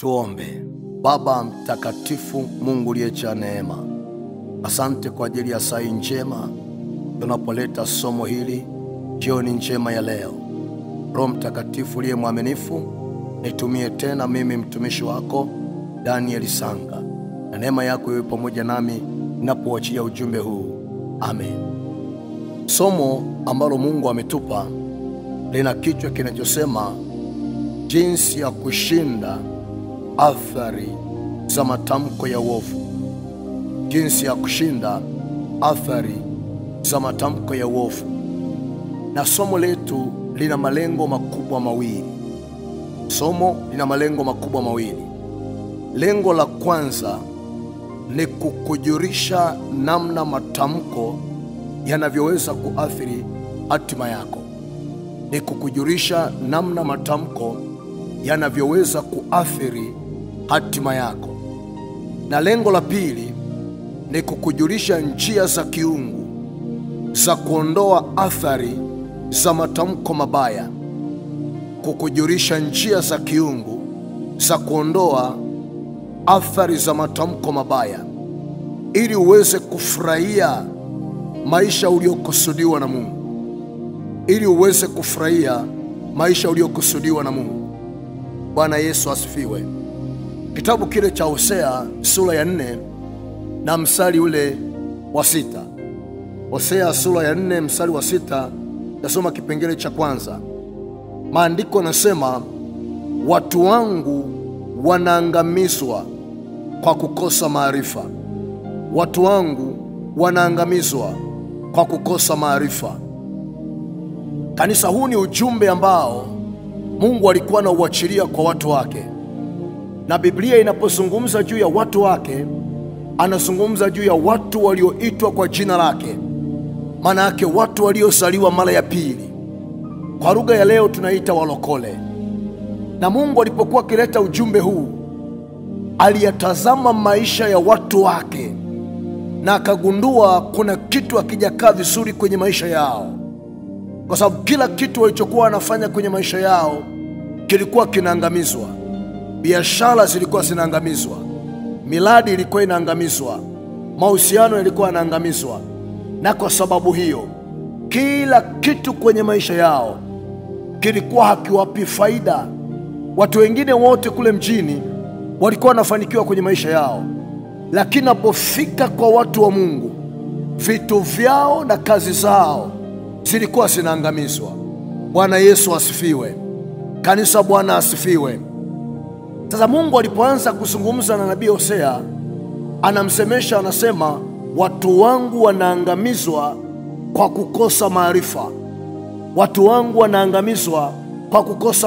Tuombe. Baba mtakatifu, Mungu uliyejaa neema, asante kwa ajili ya saa njema tunapoleta somo hili jioni njema ya leo. Roho Mtakatifu uliye mwaminifu, nitumie tena mimi mtumishi wako Daniel Sanga, na neema yako iwe pamoja nami ninapoachia ujumbe huu. Amen. Somo ambalo Mungu ametupa lina kichwa kinachosema jinsi ya kushinda athari za matamko ya uovu. Jinsi ya kushinda athari za matamko ya uovu. Na somo letu lina malengo makubwa mawili. Lengo la kwanza ni kukujulisha namna matamko yanavyoweza kuathiri hatima yako. Na lengo la pili ni kukujulisha njia za kiungu za kuondoa athari za matamko mabaya. Ili uweze kufurahia maisha uliokusudiwa na Mungu. Bwana Yesu asifiwe. Kitabu kile cha Hosea sura ya 4 na mstari ule wa 6. Hosea sura ya 4 mstari wa 6, nasoma kipengele cha kwanza. Maandiko yanasema, watu wangu wanaangamizwa kwa kukosa maarifa. Kanisa, huu ni ujumbe ambao Mungu alikuwa anauachilia kwa watu wake. Na Biblia inapozungumza juu ya watu wake, anazungumza juu ya watu walioitwa kwa jina lake. Maana yake watu waliozaliwa mara ya pili. Kwa lugha ya leo tunaita walokole. Na Mungu alipokuwa akileta ujumbe huu, aliyatazama maisha ya watu wake na akagundua kuna kitu hakijakaa vizuri kwenye maisha yao. Kwa sababu kila kitu walichokuwa wanafanya kwenye maisha yao kilikuwa kinaangamizwa. Biashara zilikuwa zinaangamizwa, miradi ilikuwa inaangamizwa, mahusiano yalikuwa yanaangamizwa. Na kwa sababu hiyo, kila kitu kwenye maisha yao kilikuwa hakiwapi faida. Watu wengine wote kule mjini walikuwa wanafanikiwa kwenye maisha yao, lakini napofika kwa watu wa Mungu, vitu vyao na kazi zao zilikuwa zinaangamizwa. Bwana Yesu asifiwe. Kanisa, Bwana asifiwe. Sasa Mungu alipoanza kuzungumza na nabii Hosea, anamsemesha, anasema, watu wangu wanaangamizwa kwa kukosa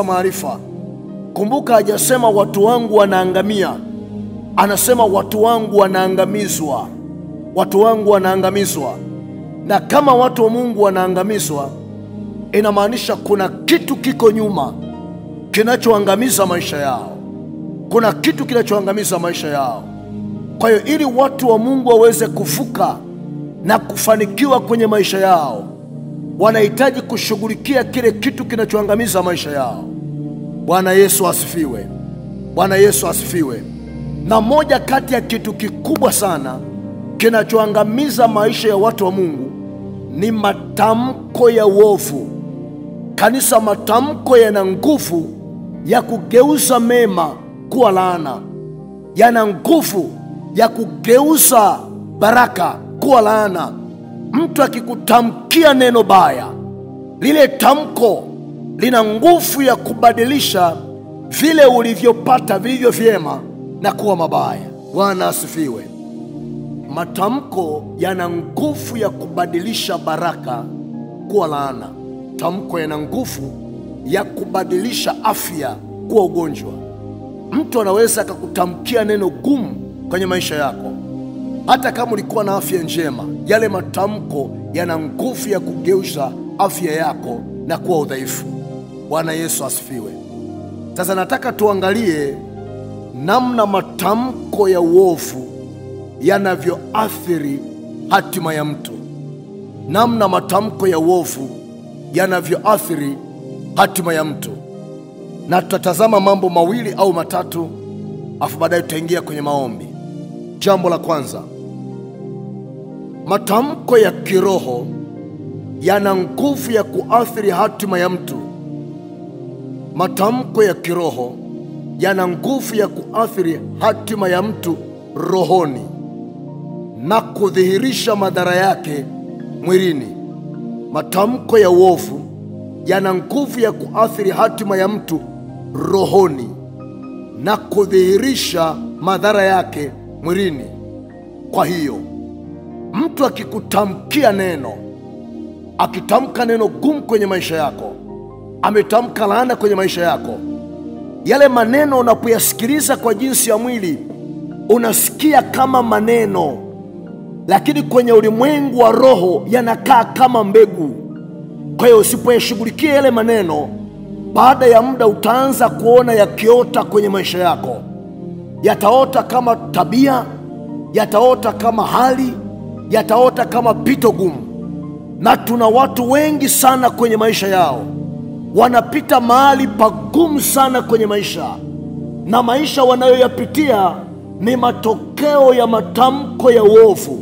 maarifa. Kumbuka, hajasema watu wangu wanaangamia, anasema watu wangu wanaangamizwa. Na kama watu wa Mungu wanaangamizwa, inamaanisha kuna kitu kiko nyuma kinachoangamiza maisha yao. Kwa hiyo ili watu wa Mungu waweze kuvuka na kufanikiwa kwenye maisha yao, wanahitaji kushughulikia kile kitu kinachoangamiza maisha yao. Bwana Yesu asifiwe. Na moja kati ya kitu kikubwa sana kinachoangamiza maisha ya watu wa Mungu ni matamko ya uovu. Kanisa, matamko yana nguvu ya kugeuza mema kuwa laana. Yana nguvu ya kugeuza baraka kuwa laana. Mtu akikutamkia neno baya, lile tamko lina nguvu ya kubadilisha vile ulivyopata vilivyo vyema na kuwa mabaya. Bwana asifiwe. Matamko yana nguvu ya kubadilisha baraka kuwa laana. Tamko yana nguvu ya kubadilisha afya kuwa ugonjwa. Mtu anaweza akakutamkia neno gumu kwenye maisha yako, hata kama ulikuwa na afya njema. Yale matamko yana nguvu ya kugeuza afya yako na kuwa udhaifu. Bwana Yesu asifiwe. Sasa nataka tuangalie namna matamko ya uovu yanavyoathiri hatima ya mtu. Na tutatazama mambo mawili au matatu afu baadaye tutaingia kwenye maombi. Jambo la kwanza, matamko ya kiroho yana nguvu ya kuathiri hatima ya mtu. Matamko ya kiroho yana nguvu ya kuathiri hatima ya mtu rohoni na kudhihirisha madhara yake mwilini. Matamko ya uovu yana nguvu ya kuathiri hatima ya mtu rohoni na kudhihirisha madhara yake mwilini. Kwa hiyo mtu akikutamkia neno, akitamka neno gumu kwenye maisha yako, ametamka laana kwenye maisha yako, yale maneno unapoyasikiliza kwa jinsi ya mwili unasikia kama maneno, lakini kwenye ulimwengu wa roho yanakaa kama mbegu. Kwa hiyo usipoyashughulikia yale maneno, baada ya muda utaanza kuona yakiota kwenye maisha yako. Yataota kama tabia, yataota kama hali, yataota kama pito gumu. Na tuna watu wengi sana kwenye maisha yao wanapita mahali pagumu sana kwenye maisha, na maisha wanayoyapitia ni matokeo ya matamko ya uovu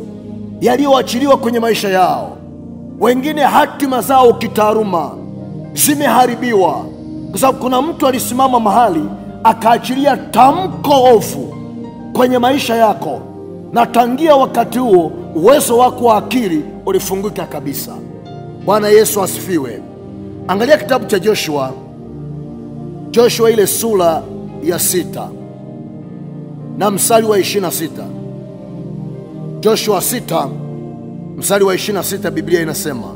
yaliyoachiliwa kwenye maisha yao. Wengine hatima zao kitaaluma zimeharibiwa kwa sababu kuna mtu alisimama mahali akaachilia tamko ovu kwenye maisha yako, na tangia wakati huo uwezo wako wa akili ulifunguka kabisa. Bwana Yesu asifiwe. Angalia kitabu cha Joshua ile sura ya 6 na mstari wa 26. Joshua 6 mstari wa 26, Biblia inasema,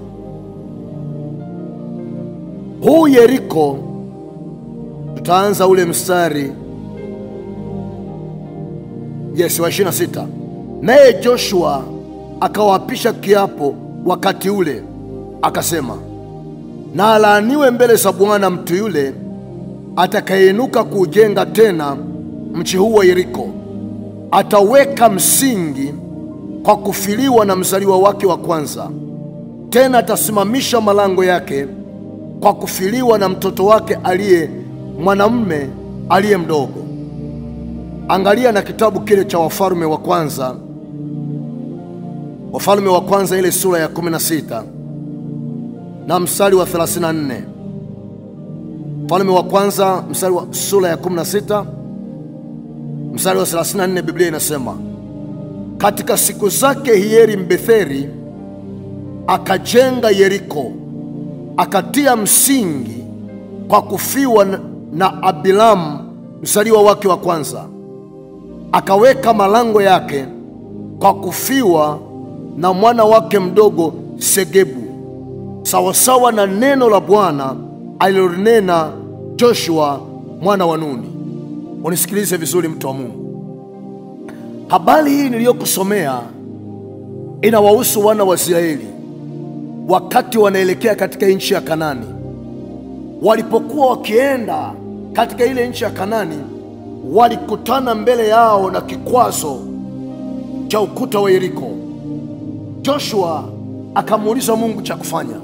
huu Yeriko, tutaanza ule mstari wa 26. Naye Joshua akawapisha kiapo wakati ule, akasema, na alaaniwe mbele za Bwana mtu yule atakayeinuka kujenga tena mji huu wa Yeriko. Ataweka msingi kwa kufiliwa na mzaliwa wake wa kwanza, tena atasimamisha malango yake kwa kufiliwa na mtoto wake aliye mwanamume aliye mdogo. Angalia na kitabu kile cha Wafalme wa kwanza ile sura ya 16 na mstari wa 34. Wafalme wa kwanza sura ya 16 mstari wa 34, Biblia inasema, katika siku zake Hieri Mbetheri akajenga Yeriko, akatia msingi kwa kufiwa na Abilamu mzaliwa wake wa kwanza, akaweka malango yake kwa kufiwa na mwana wake mdogo Segebu, sawasawa na neno la Bwana alilonena Joshua mwana wa Nuni. Unisikilize vizuri, mtu wa Mungu. Habari hii niliyokusomea inawahusu wana wa Israeli wakati wanaelekea katika nchi ya Kanani. Walipokuwa wakienda katika ile nchi ya Kanani, walikutana mbele yao na kikwazo cha ukuta wa Yeriko. Joshua akamuuliza Mungu cha kufanya.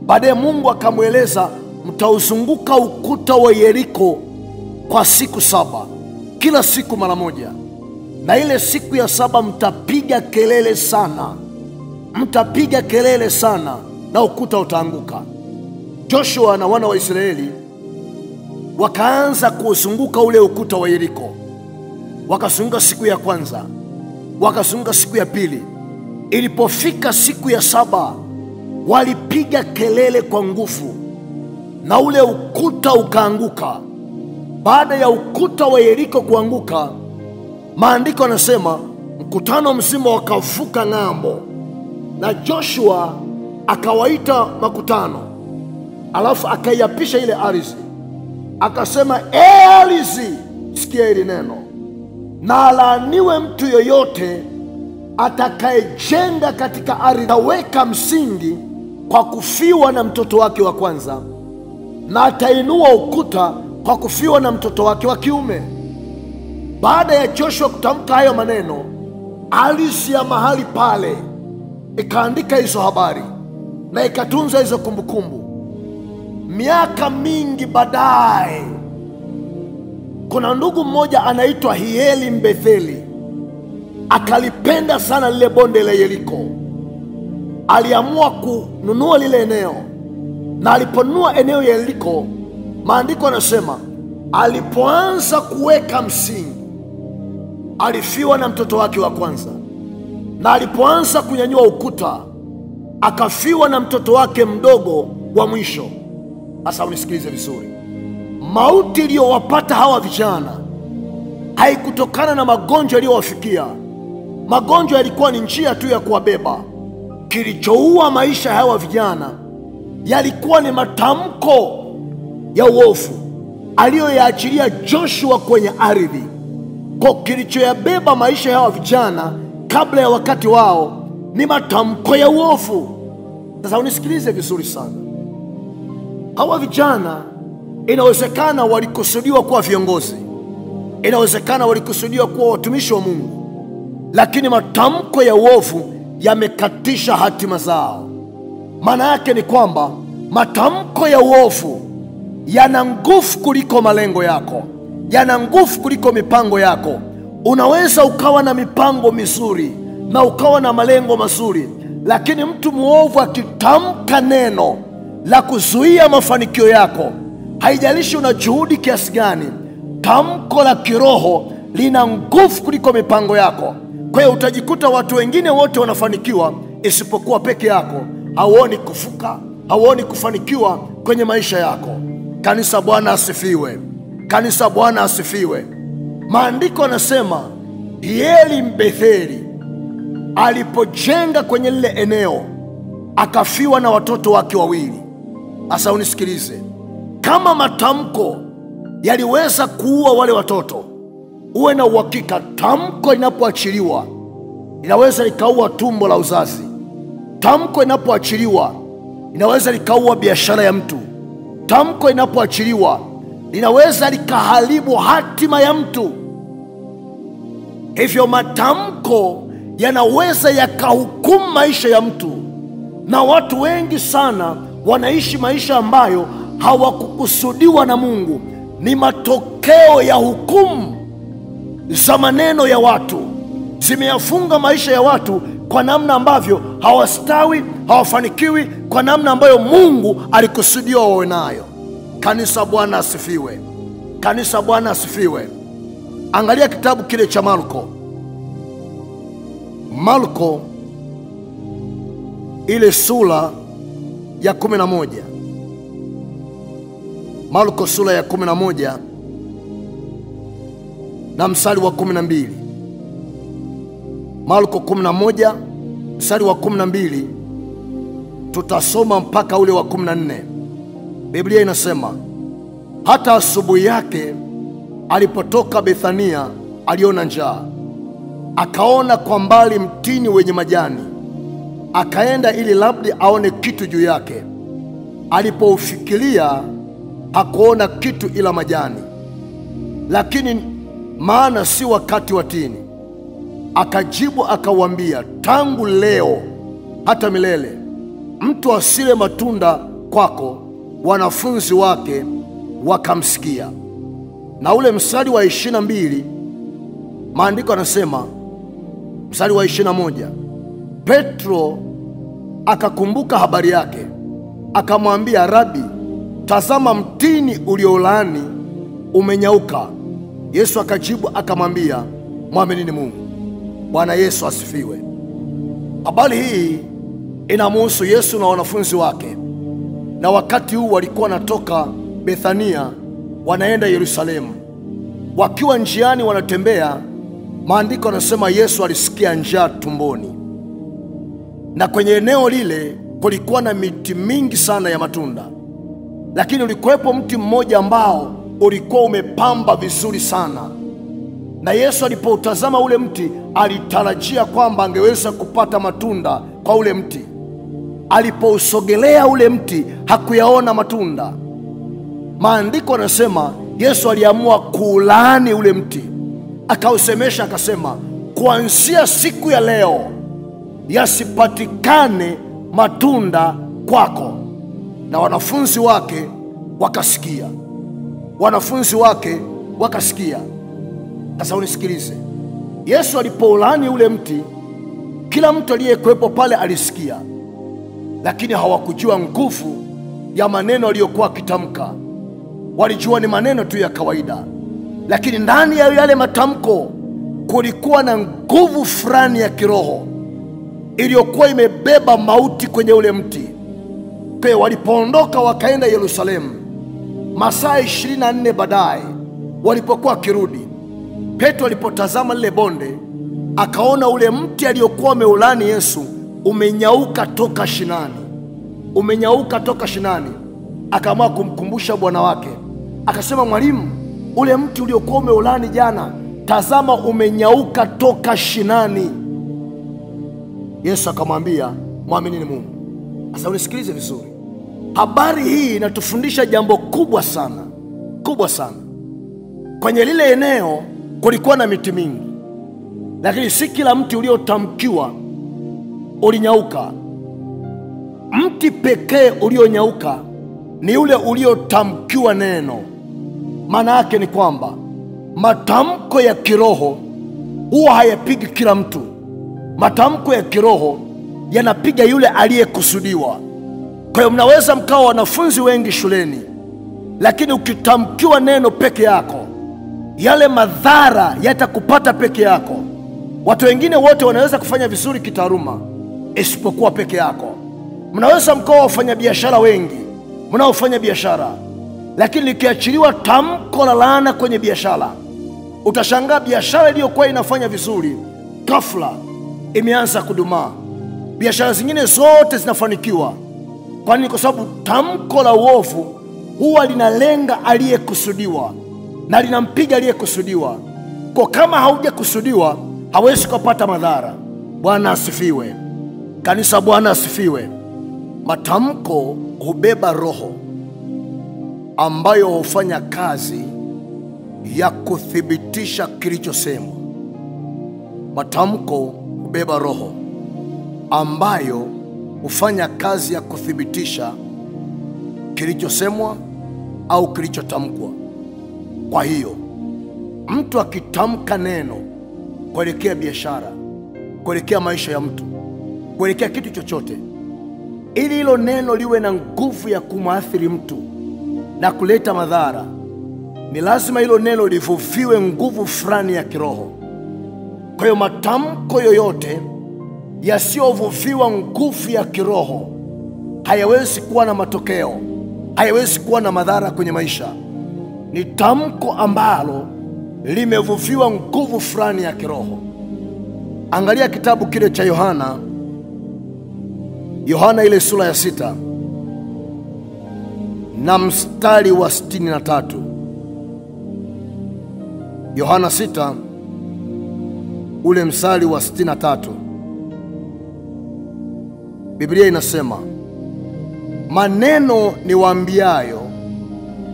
Baadaye Mungu akamweleza, mtauzunguka ukuta wa Yeriko kwa siku 7, kila siku mara moja, na ile siku ya 7 mtapiga kelele sana na ukuta utaanguka. Joshua na wana wa Israeli wakaanza kuzunguka ule ukuta wa Yeriko. Wakazunguka siku ya kwanza, wakazunguka siku ya pili. Ilipofika siku ya 7, walipiga kelele kwa nguvu na ule ukuta ukaanguka. Baada ya ukuta wa Yeriko kuanguka, maandiko yanasema mkutano mzima wakavuka ng'ambo, na Joshua akawaita makutano, alafu akaiapisha ile ardhi, akasema, ardhi, sikia hili neno, na alaaniwe mtu yoyote atakayejenga katika ardhi, ataweka msingi kwa kufiwa na mtoto wake wa kwanza, na atainua ukuta kwa kufiwa na mtoto wake wa kiume. Baada ya Joshua kutamka hayo maneno, ardhi ya mahali pale ikaandika hizo habari na ikatunza hizo kumbukumbu. Miaka mingi baadaye, Kuna ndugu mmoja anaitwa Hieli Mbetheli, akalipenda sana lile bonde la Yeriko. Aliamua kununua lile eneo, na aliponunua eneo ya Yeriko, maandiko yanasema alipoanza kuweka msingi alifiwa na mtoto wake wa kwanza, na alipoanza kunyanyua ukuta akafiwa na mtoto wake mdogo wa mwisho. Sasa unisikilize vizuri, mauti iliyowapata hawa vijana haikutokana na magonjwa yaliyowafikia. Magonjwa yalikuwa ni njia tu ya kuwabeba. Kilichoua maisha ya hawa vijana yalikuwa ni matamko ya uovu aliyoyaachilia Joshua kwenye ardhi. Kwa kilichoyabeba maisha ya hawa vijana kabla ya wakati wao ni matamko ya uovu. Sasa unisikilize vizuri sana, hawa vijana inawezekana walikusudiwa kuwa viongozi, inawezekana walikusudiwa kuwa watumishi wa Mungu, lakini matamko ya uovu yamekatisha hatima zao. Maana yake ni kwamba matamko ya uovu yana nguvu kuliko malengo yako, yana nguvu kuliko mipango yako. Unaweza ukawa na mipango mizuri na ukawa na malengo mazuri, lakini mtu muovu akitamka neno la kuzuia mafanikio yako, haijalishi una juhudi kiasi gani, tamko la kiroho lina nguvu kuliko mipango yako. Kwa hiyo utajikuta watu wengine wote wanafanikiwa isipokuwa peke yako. Hauoni kufuka, hauoni kufanikiwa kwenye maisha yako. Kanisa, Bwana asifiwe. Kanisa, Bwana asifiwe. Maandiko yanasema Hieli Mbetheli alipojenga kwenye lile eneo akafiwa na watoto wake wawili. Sasa unisikilize, kama matamko yaliweza kuua wale watoto, uwe na uhakika tamko linapoachiliwa inaweza likaua tumbo la uzazi. Tamko linapoachiliwa inaweza likaua biashara ya mtu. Tamko linapoachiliwa linaweza likaharibu hatima ya mtu. Hivyo matamko yanaweza yakahukumu maisha ya mtu, na watu wengi sana wanaishi maisha ambayo hawakukusudiwa na Mungu. Ni matokeo ya hukumu za maneno ya watu, zimeyafunga maisha ya watu kwa namna ambavyo hawastawi, hawafanikiwi kwa namna ambayo Mungu alikusudia wawe nayo. Kanisa, Bwana asifiwe. Kanisa, Bwana asifiwe. Angalia kitabu kile cha Marko ile sura ya 11. Marko sura ya 11 na mstari wa 12. Marko 11 mstari wa 12 tutasoma mpaka ule wa 14. Biblia inasema, hata asubuhi yake alipotoka Bethania aliona njaa, akaona kwa mbali mtini wenye majani, akaenda ili labda aone kitu juu yake. Alipoufikiria hakuona kitu ila majani, lakini maana si wakati wa tini. Akajibu akawaambia, tangu leo hata milele mtu asile matunda kwako. Wanafunzi wake wakamsikia. Na ule mstari wa 22, maandiko yanasema, mstari wa 21, Petro akakumbuka habari yake, akamwambia, Rabi, tazama mtini uliolaani umenyauka. Yesu akajibu akamwambia, mwaminini Mungu. Bwana Yesu asifiwe. Habari hii inamhusu Yesu na wanafunzi wake, na wakati huu walikuwa wanatoka Bethania wanaenda Yerusalemu. Wakiwa njiani wanatembea, maandiko yanasema Yesu alisikia njaa tumboni, na kwenye eneo lile kulikuwa na miti mingi sana ya matunda, lakini ulikuwepo mti mmoja ambao ulikuwa umepamba vizuri sana. Na Yesu alipoutazama ule mti alitarajia kwamba angeweza kupata matunda kwa ule mti. Alipousogelea ule mti hakuyaona matunda. Maandiko yanasema Yesu aliamua kuulaani ule mti, akausemesha akasema, kuanzia siku ya leo yasipatikane matunda kwako. Na wanafunzi wake wakasikia. Wanafunzi wake wakasikia. Sasa unisikilize, Yesu alipoulani ule mti, kila mtu aliyekuwepo pale alisikia, lakini hawakujua nguvu ya maneno aliyokuwa akitamka. Walijua ni maneno tu ya kawaida, lakini ndani ya yale matamko kulikuwa na nguvu fulani ya kiroho iliyokuwa imebeba mauti kwenye ule mti. Kwa hiyo walipoondoka wakaenda Yerusalemu, masaa 24 baadaye walipokuwa kirudi, Petro alipotazama lile bonde akaona ule mti aliyokuwa ameulani Yesu umenyauka toka shinani, umenyauka toka shinani. Akaamua kumkumbusha bwana wake, akasema, mwalimu, ule mti uliokuwa umeulani jana, tazama umenyauka toka shinani. Yesu akamwambia, mwamini ni Mungu. Sasa unisikilize vizuri, habari hii inatufundisha jambo kubwa sana, kubwa sana. Kwenye lile eneo kulikuwa na miti mingi, lakini si kila mti uliotamkiwa ulinyauka. Mti pekee ulionyauka ni ule uliotamkiwa neno. Maana yake ni kwamba matamko ya kiroho huwa hayapigi kila mtu. Matamko ya kiroho yanapiga yule aliyekusudiwa. Kwa hiyo mnaweza mkawa wanafunzi wengi shuleni, lakini ukitamkiwa neno peke yako, yale madhara yatakupata peke yako. Watu wengine wote wanaweza kufanya vizuri kitaaluma isipokuwa peke yako. Mnaweza mkawa wafanya biashara wengi mnaofanya biashara, lakini likiachiliwa tamko la laana kwenye biashara, utashangaa biashara iliyokuwa inafanya vizuri ghafla imeanza kudumaa. Biashara zingine zote zinafanikiwa. Kwa nini? Kwa sababu tamko la uovu huwa linalenga aliyekusudiwa na linampiga aliyekusudiwa. Kwa kama haujakusudiwa hawezi kupata madhara. Bwana asifiwe. Kanisa, Bwana asifiwe. Matamko hubeba roho ambayo hufanya kazi ya kuthibitisha kilichosemwa. Matamko hubeba roho ambayo hufanya kazi ya kuthibitisha kilichosemwa au kilichotamkwa. Kwa hiyo mtu akitamka neno kuelekea biashara, kuelekea maisha ya mtu, kuelekea kitu chochote, ili hilo neno liwe na nguvu ya kumwathiri mtu na kuleta madhara, ni lazima hilo neno livuviwe nguvu fulani ya kiroho. Kwa hiyo matamko yoyote yasiyovuviwa nguvu ya kiroho hayawezi kuwa na matokeo, hayawezi kuwa na madhara kwenye maisha. Ni tamko ambalo limevuviwa nguvu fulani ya kiroho. Angalia kitabu kile cha Yohana ile sura ya 6 na mstari wa 63. Yohana 6 ule mstari wa 63. Biblia inasema, maneno niwaambiayo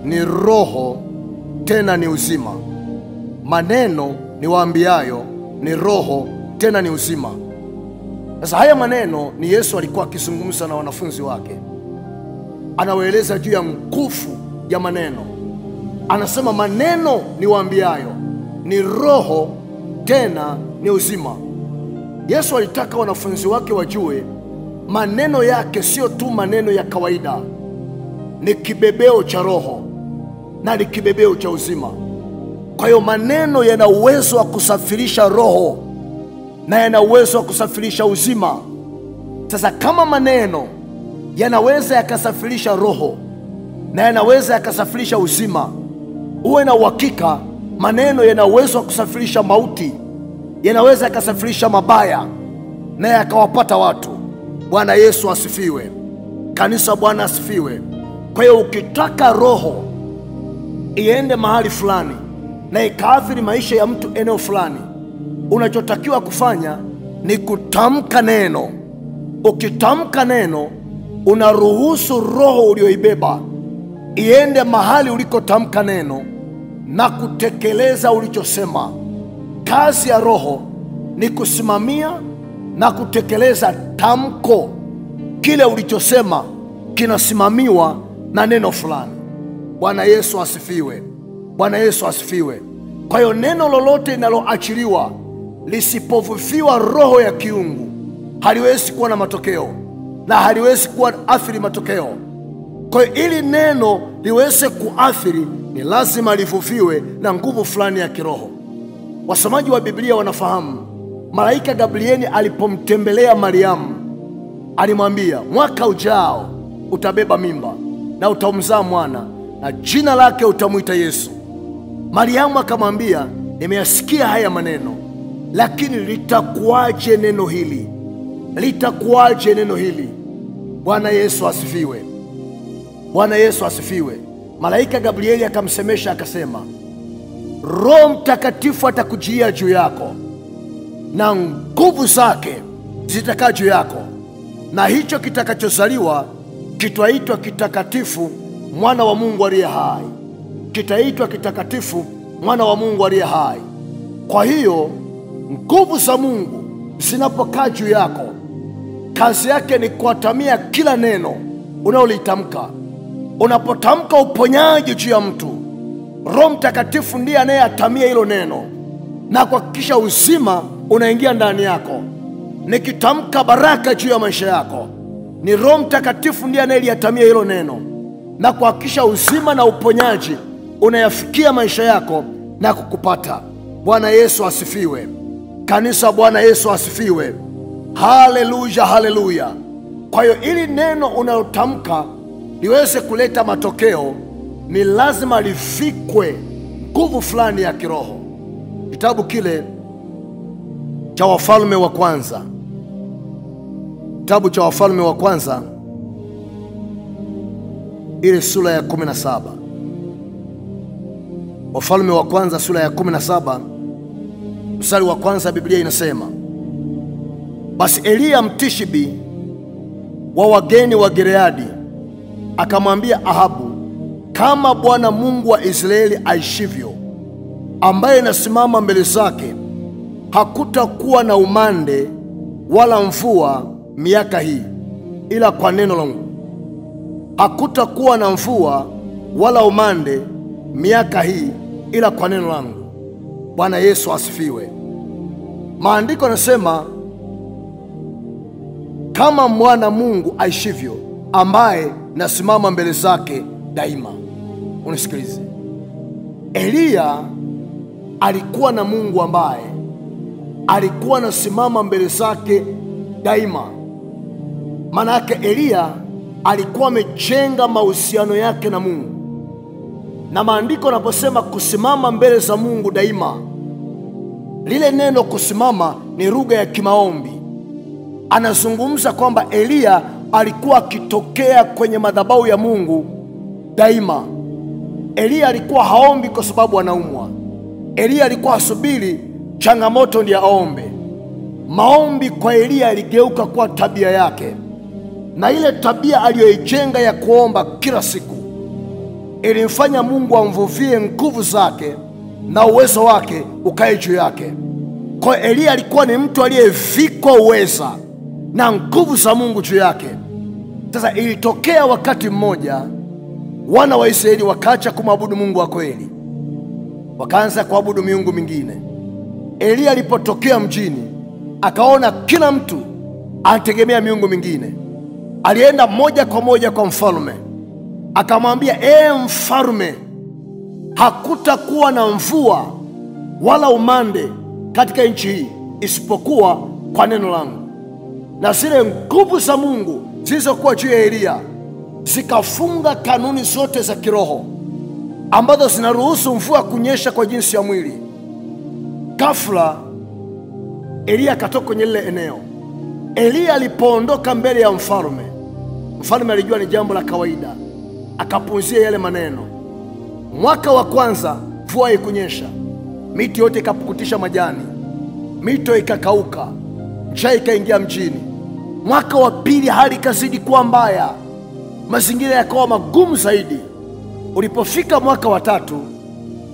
ni roho tena ni uzima. Maneno niwaambiayo ni roho tena ni uzima. Sasa haya maneno ni Yesu alikuwa akizungumza na wanafunzi wake. Anawaeleza juu ya nguvu ya maneno. Anasema maneno niwaambiayo ni roho tena ni uzima. Yesu alitaka wanafunzi wake wajue maneno yake sio tu maneno ya kawaida, ni kibebeo cha roho na ni kibebeo cha uzima. Kwa hiyo maneno yana uwezo wa kusafirisha roho na yana uwezo wa kusafirisha uzima. Sasa kama maneno yanaweza yakasafirisha roho na yanaweza yakasafirisha uzima, uwe na uhakika maneno yana uwezo wa kusafirisha mauti, yanaweza yakasafirisha mabaya na yakawapata watu. Bwana Yesu asifiwe. Kanisa, Bwana asifiwe. Kwa hiyo ukitaka roho iende mahali fulani na ikaathiri maisha ya mtu eneo fulani, unachotakiwa kufanya ni kutamka neno. Ukitamka neno, unaruhusu roho ulioibeba iende mahali ulikotamka neno na kutekeleza ulichosema. Kazi ya roho ni kusimamia na kutekeleza tamko. Kile ulichosema kinasimamiwa na neno fulani. Bwana Yesu asifiwe. Bwana Yesu asifiwe. Kwa hiyo neno lolote linaloachiliwa lisipovuviwa roho ya kiungu haliwezi kuwa na matokeo na haliwezi kuwa athiri matokeo. Kwa hiyo ili neno liweze kuathiri ni lazima livuviwe na nguvu fulani ya kiroho. Wasomaji wa Biblia wanafahamu malaika Gabrieli alipomtembelea Mariamu alimwambia, mwaka ujao utabeba mimba na utamzaa mwana na jina lake utamwita Yesu. Mariamu akamwambia, nimeyasikia haya maneno, lakini litakuwaje neno hili? Litakuwaje neno hili? Bwana Yesu asifiwe. Bwana Yesu asifiwe. Malaika Gabrieli akamsemesha akasema, Roho Mtakatifu atakujia juu yako na nguvu zake zitakaa juu yako, na hicho kitakachozaliwa kitaitwa kitakatifu, mwana wa Mungu aliye hai. Kitaitwa kitakatifu, mwana wa Mungu aliye hai. Kwa hiyo nguvu za Mungu zinapokaa juu yako, kazi yake ni kuatamia kila neno unaolitamka. Unapotamka uponyaji juu ya mtu, Roho Mtakatifu ndiye anayeatamia hilo neno na kuhakikisha uzima unaingia ndani yako. Nikitamka baraka juu ya maisha yako, ni Roho Mtakatifu ndiye anayeliatamia hilo neno na kuhakikisha uzima na uponyaji unayafikia maisha yako na kukupata. Bwana Yesu asifiwe. Kanisa, Bwana Yesu asifiwe. Haleluya, haleluya. Kwa hiyo ili neno unalotamka liweze kuleta matokeo, ni lazima lifikwe nguvu fulani ya kiroho. Kitabu kile cha Wafalme wa Kwanza, kitabu cha Wafalme wa Kwanza ile sura ya 17. Wafalme wa Kwanza sura ya 17 mstari wa kwanza, Biblia inasema, basi Eliya Mtishibi wa wageni wa Gileadi akamwambia Ahabu, kama Bwana Mungu wa Israeli aishivyo, ambaye nasimama mbele zake, hakutakuwa na umande wala mvua miaka hii ila kwa neno langu. Hakutakuwa na mvua wala umande miaka hii ila kwa neno langu. Bwana Yesu asifiwe. Maandiko yanasema, kama Bwana Mungu aishivyo, ambaye nasimama mbele zake daima. Unisikilize, Eliya alikuwa na Mungu ambaye alikuwa nasimama mbele zake daima. Maana yake Eliya alikuwa amejenga mahusiano yake na Mungu. Na maandiko yanaposema kusimama mbele za Mungu daima, lile neno kusimama ni lugha ya kimaombi. Anazungumza kwamba Eliya alikuwa akitokea kwenye madhabahu ya Mungu daima. Eliya alikuwa haombi kwa sababu anaumwa. Eliya alikuwa asubiri changamoto ndiye aombe. Maombi kwa Eliya yaligeuka kuwa tabia yake, na ile tabia aliyoijenga ya kuomba kila siku ilimfanya Mungu amvuvie nguvu zake na uwezo wake ukae juu yake. Kwa Eliya alikuwa ni mtu aliyevikwa uweza na nguvu za Mungu juu yake. Sasa ilitokea wakati mmoja wana wa Israeli wakaacha kumwabudu Mungu wa kweli, wakaanza kuabudu miungu mingine. Eliya alipotokea mjini akaona kila mtu anategemea miungu mingine. Alienda moja kwa moja kwa mfalme akamwambia, mfalme, hakutakuwa na mvua wala umande katika nchi hii isipokuwa kwa neno langu. Na zile nguvu za Mungu zilizokuwa juu ya Eliya zikafunga kanuni zote za kiroho ambazo zinaruhusu mvua kunyesha kwa jinsi ya mwili. Ghafla Eliya akatoka kwenye lile eneo. Eliya alipoondoka mbele ya mfalme, mfalme alijua ni jambo la kawaida, akapunzia yale maneno. Mwaka wa kwanza mvua haikunyesha, miti yote ikapukutisha majani, mito ikakauka, njaa ikaingia mjini. Mwaka wa pili hali ikazidi kuwa mbaya, mazingira yakawa magumu zaidi. Ulipofika mwaka wa tatu,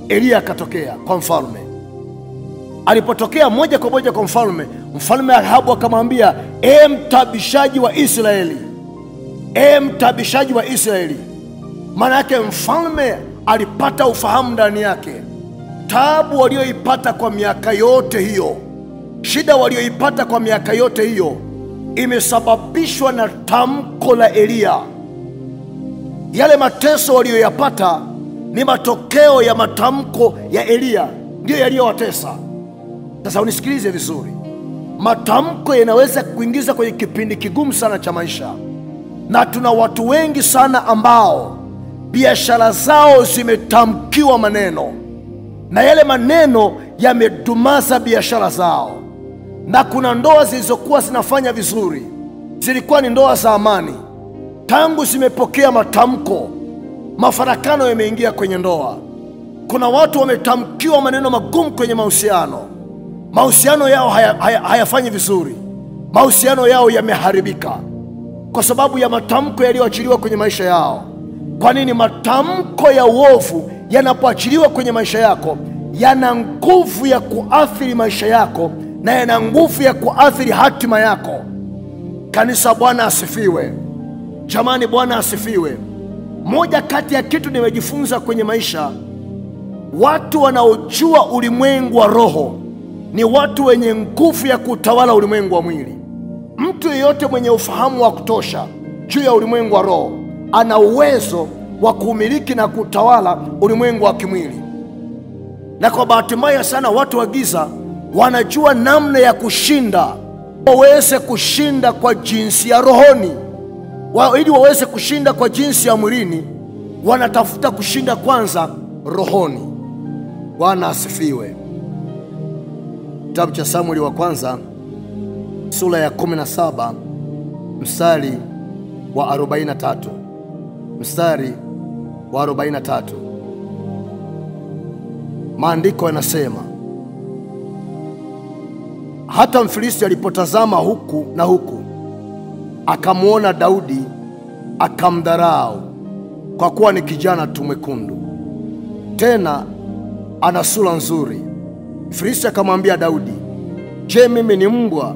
Eliya akatokea kwa mfalme. Alipotokea moja kwa moja kwa mfalme, mfalme Ahabu akamwambia, mtabishaji wa Israeli, mtabishaji wa Israeli. Maana yake mfalme alipata ufahamu ndani yake. Taabu walioipata kwa miaka yote hiyo, shida walioipata kwa miaka yote hiyo, imesababishwa na tamko la Eliya. Yale mateso walioyapata ni matokeo ya matamko ya Eliya, ndiyo yaliyowatesa. Sasa unisikilize vizuri, matamko yanaweza kuingiza kwenye kipindi kigumu sana cha maisha, na tuna watu wengi sana ambao biashara zao zimetamkiwa maneno, na yale maneno yamedumaza biashara zao. Na kuna ndoa zilizokuwa zinafanya vizuri, zilikuwa ni ndoa za amani, tangu zimepokea matamko, mafarakano yameingia kwenye ndoa. Kuna watu wametamkiwa maneno magumu kwenye mahusiano, mahusiano yao hayafanyi vizuri, mahusiano yao yameharibika kwa sababu ya matamko yaliyoachiliwa kwenye maisha yao. Kwa nini? Matamko ya uovu yanapoachiliwa kwenye maisha yako, yana nguvu ya kuathiri maisha yako, na yana nguvu ya kuathiri hatima yako. Kanisa, Bwana asifiwe. Jamani, Bwana asifiwe. Moja kati ya kitu nimejifunza kwenye maisha, watu wanaojua ulimwengu wa roho ni watu wenye nguvu ya kutawala ulimwengu wa mwili. Mtu yeyote mwenye ufahamu wa kutosha juu ya ulimwengu wa roho ana uwezo wa kumiliki na kutawala ulimwengu wa kimwili. Na kwa bahati mbaya sana, watu wa giza wanajua namna ya kushinda. Waweze kushinda kwa jinsi ya rohoni, ili waweze kushinda kwa jinsi ya mwilini, wanatafuta kushinda kwanza rohoni. Bwana asifiwe. Kitabu cha Samueli wa kwanza sura ya 17 mstari wa 43, mstari wa 43. Maandiko yanasema, hata Mfilisti alipotazama huku na huku, akamwona Daudi, akamdharau, kwa kuwa ni kijana tu mwekundu, tena ana sura nzuri. Mfilisti akamwambia Daudi, je, mimi ni mbwa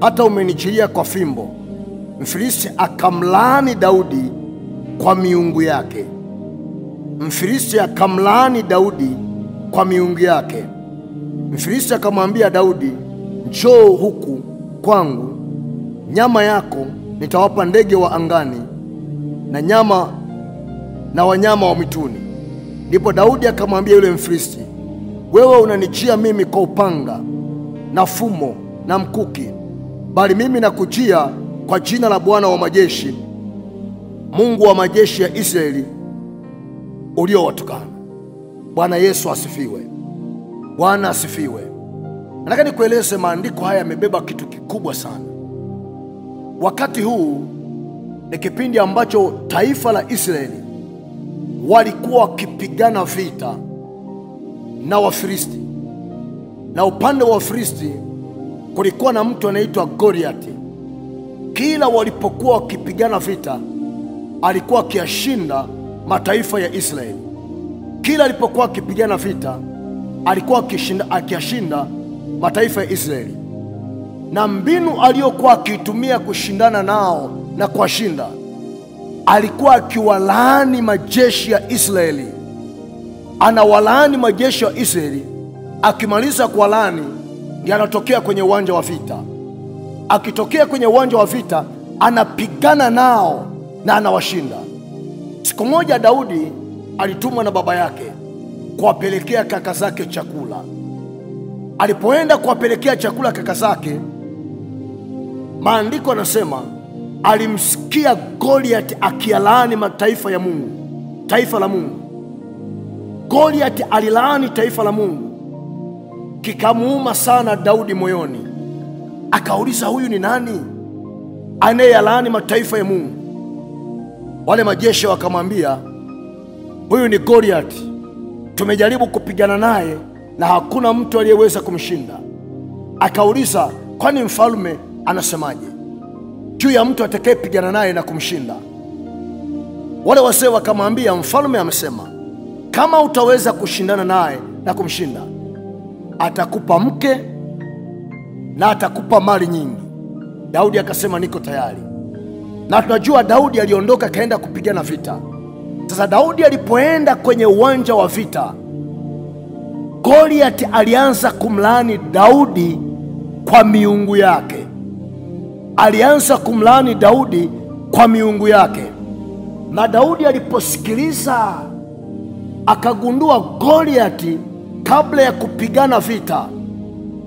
hata umenijilia kwa fimbo? Mfilisti akamlaani Daudi kwa miungu yake. Mfilisti akamlaani Daudi kwa miungu yake. Mfilisti akamwambia Daudi, njoo huku kwangu, nyama yako nitawapa ndege wa angani na nyama na wanyama wa mwituni. Ndipo Daudi akamwambia yule Mfilisti, wewe unanijia mimi kwa upanga na fumo na mkuki, bali mimi nakujia kwa jina la Bwana wa majeshi, Mungu wa majeshi ya Israeli uliowatukana. Bwana Yesu asifiwe. Bwana asifiwe. Nataka nikueleze, maandiko haya yamebeba kitu kikubwa sana. Wakati huu ni kipindi ambacho taifa la Israeli walikuwa wakipigana vita na Wafilisti, na upande wa Wafilisti kulikuwa na mtu anaitwa Goliathi. Kila walipokuwa wakipigana vita, alikuwa akiyashinda mataifa ya Israeli. Kila alipokuwa akipigana vita, alikuwa akiyashinda mataifa ya Israeli. Na mbinu aliyokuwa akitumia kushindana nao na kuwashinda, alikuwa akiwalaani majeshi ya Israeli. Anawalaani majeshi ya Israeli, akimaliza kuwalaani ndiye anatokea kwenye uwanja wa vita. Akitokea kwenye uwanja wa vita, anapigana nao na anawashinda. Siku moja Daudi alitumwa na baba yake kuwapelekea kaka zake chakula. Alipoenda kuwapelekea chakula kaka zake, maandiko yanasema alimsikia Goliathi akilaani mataifa ya Mungu, taifa la Mungu. Goliathi alilaani taifa la Mungu, kikamuuma sana Daudi moyoni. Akauliza, huyu ni nani anayelaani mataifa ya Mungu? Wale majeshi wakamwambia, huyu ni Goliathi, tumejaribu kupigana naye na hakuna mtu aliyeweza kumshinda. Akauliza, kwani mfalme anasemaje juu ya mtu atakayepigana naye na kumshinda? Wale wazee wakamwambia, mfalme amesema kama utaweza kushindana naye na kumshinda, atakupa mke na atakupa mali nyingi. Daudi akasema, niko tayari. Na tunajua Daudi aliondoka kaenda kupigana vita. Sasa Daudi alipoenda kwenye uwanja wa vita, Goliath alianza kumlaani Daudi kwa miungu yake. Alianza kumlaani Daudi kwa miungu yake. Na Daudi aliposikiliza, akagundua Goliath kabla ya kupigana vita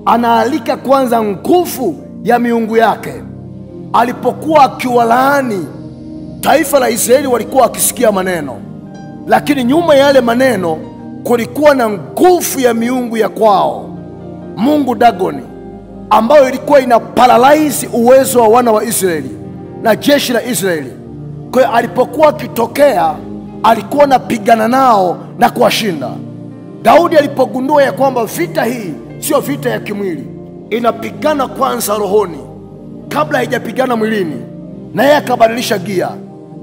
anaalika kwanza nguvu ya miungu yake. Alipokuwa akiwalaani taifa la Israeli, walikuwa wakisikia maneno, lakini nyuma ya yale maneno kulikuwa na nguvu ya miungu ya kwao, mungu Dagoni, ambayo ilikuwa ina paralyze uwezo wa wana wa Israeli na jeshi la Israeli. Kwa hiyo alipokuwa akitokea, alikuwa anapigana nao na kuwashinda. Daudi alipogundua ya kwamba vita hii sio vita ya kimwili, inapigana kwanza rohoni kabla haijapigana mwilini, na yeye akabadilisha gia,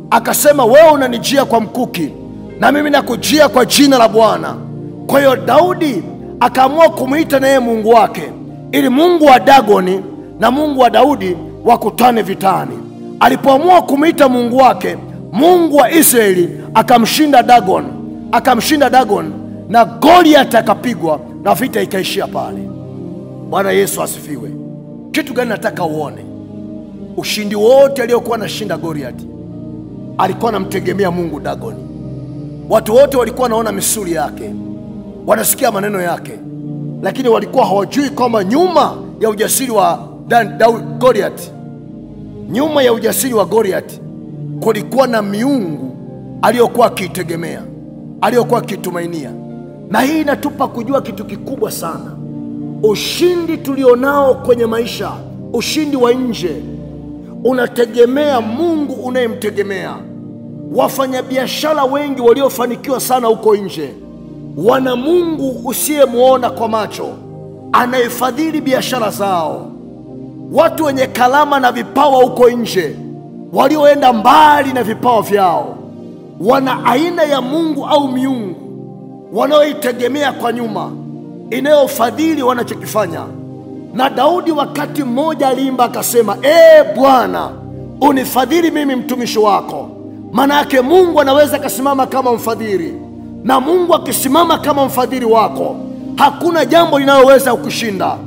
akasema, wewe unanijia kwa mkuki na mimi nakujia kwa jina la Bwana. Kwa hiyo Daudi akaamua kumuita naye mungu wake, ili mungu wa Dagoni na mungu wa Daudi wakutane vitani. Alipoamua kumuita mungu wake, mungu wa Israeli akamshinda Dagon, na Goliath akapigwa na vita ikaishia pale. Bwana Yesu asifiwe. Kitu gani nataka uone? Ushindi wote aliokuwa anashinda Goliath alikuwa anamtegemea mungu Dagoni. Watu wote walikuwa wanaona misuli yake, wanasikia maneno yake, lakini walikuwa hawajui kwamba nyuma ya ujasiri wa Goliath, nyuma ya ujasiri wa Goliath kulikuwa na miungu aliyokuwa akiitegemea, aliyokuwa akitumainia. Na hii inatupa kujua kitu kikubwa sana. Ushindi tulionao kwenye maisha, ushindi wa nje, unategemea mungu unayemtegemea. Wafanyabiashara wengi waliofanikiwa sana huko nje wana mungu usiyemuona kwa macho, anayefadhili biashara zao. Watu wenye kalama na vipawa huko nje, walioenda mbali na vipawa vyao, wana aina ya mungu au miungu wanaoitegemea kwa nyuma, inayofadhili wanachokifanya. Na Daudi wakati mmoja aliimba akasema, Bwana, unifadhili mimi mtumishi wako. Maana yake Mungu anaweza kasimama kama mfadhili, na Mungu akisimama kama mfadhili wako, hakuna jambo linaloweza kukushinda.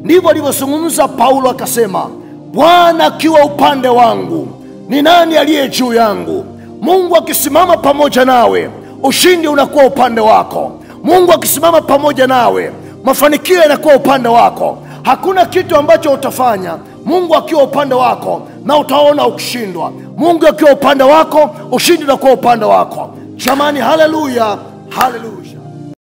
Ndivyo alivyozungumza Paulo, akasema, Bwana akiwa upande wangu, ni nani aliye juu yangu? Mungu akisimama pamoja nawe, ushindi unakuwa upande wako. Mungu akisimama pamoja nawe, mafanikio yanakuwa upande wako. Hakuna kitu ambacho utafanya Mungu akiwa upande wako na utaona ukishindwa. Mungu akiwa upande wako, ushindi unakuwa upande wako. Jamani, haleluya, haleluya.